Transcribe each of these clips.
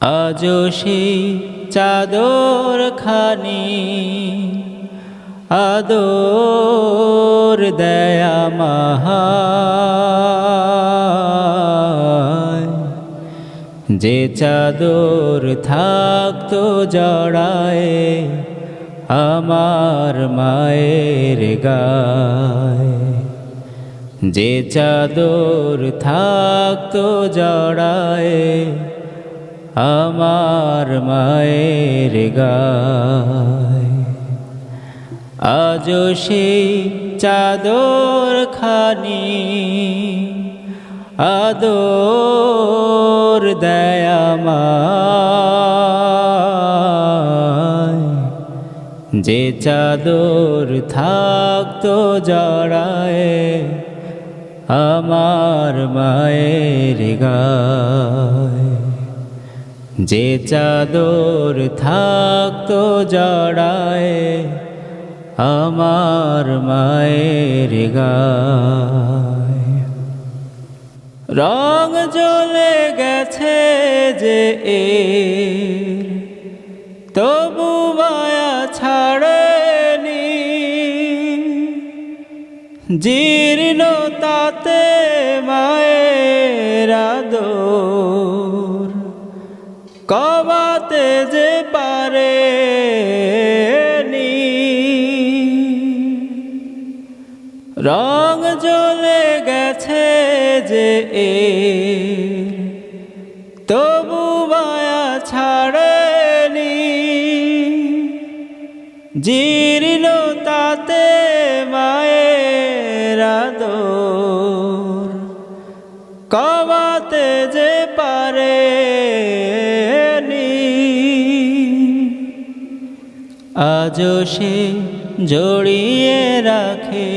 আজও সেই চাদর খানি আদর দেয় আমায়। যে চাদর থাকতো জড়ায় আমার মায়ের গায়, যে চাদর থাকতো জড়ায় আমার মায়ের গায়। আজও সেই চাদর খানি আদর দেয় আমায়। যে চাদর থাকতো জড়ায় আমার মায়ের গায়, যে চাদর থাকতো জড়ায় আমার মায়ের গায়। রং জ্বলে গেছে যে এর তবু মায়া ছাড়েনি, জীর্ণতাতে মায়ের আদর কমাতে যে পারেনি। রং জ্বলে গেছে যে এর তবু মায়া ছাড়েনি, জীর্ণতাতে মায়ের আদর কমাতে যে পারেনি। আজও সে জড়িয়ে রাখে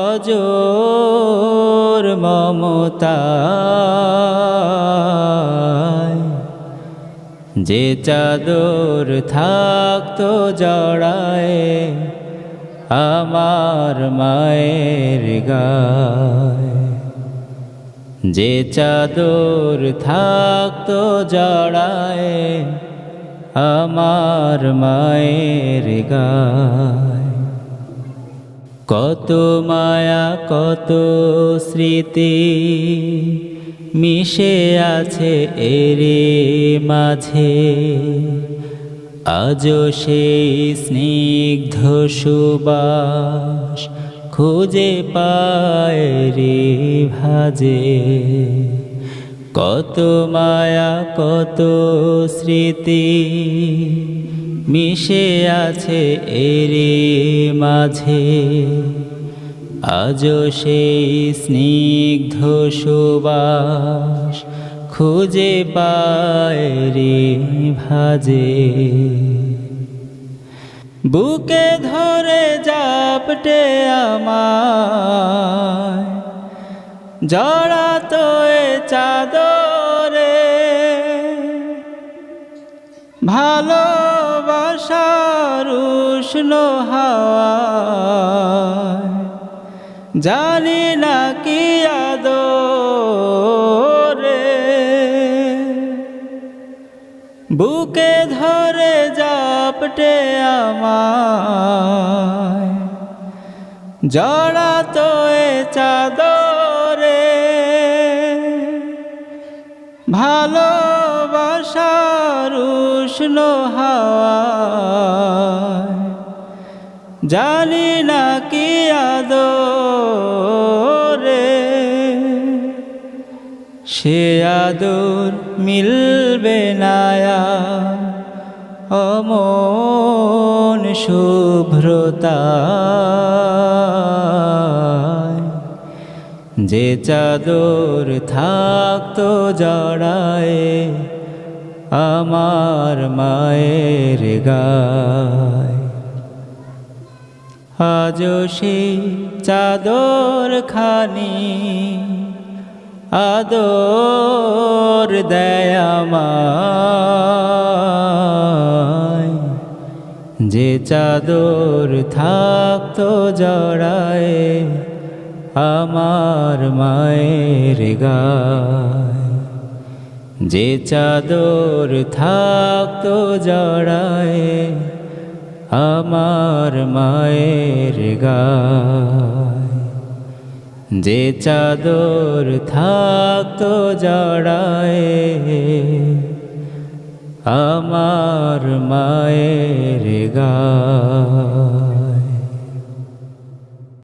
অজর মমতায়। যে চাদর থাকতো জড়ায় আমার মায়ের গায়, যে চাদর থাকতো জড়ায় আমার মায়ের গায়। কত মায়া কত স্মৃতি মিশে আছে এরই মাঝে, আজও সেই স্নিগ্ধ সুবাস খুঁজে পায় রে ভাজে। কত মায়া কত স্মৃতি মিশে আছে এরই মাঝে, আজও সেই স্নিগ্ধ সুবাস খুঁজে পায় রে ভাজে। বুকে ধরে জাপটে আমায় জড়াতো এ চাদরে, ভালোবাসার উষ্ণ হাওয়ায় জানি না কি আদরে। বুকে ধরে জাপটে আমায় জড়াতো এ চাদরে, ভালোবাসার উষ্ণ হাওয়ায় জানি না কি আদরে। সে আদর মিলবে না অমন শুভ্রতায়। যে চাদর থাকতো জড়ায় আমার মায়ের গায়, আজও সেই চাদর খানি আদর দেয় আমায়। যে চাদর থাকতো জড়ায় আমার মায়ের গায়, যে চাদর থাকতো জড়ায়ে আমার মায়ের গায়, যে চাদর থাকতো জড়ায়ে আমার মায়ের গায়।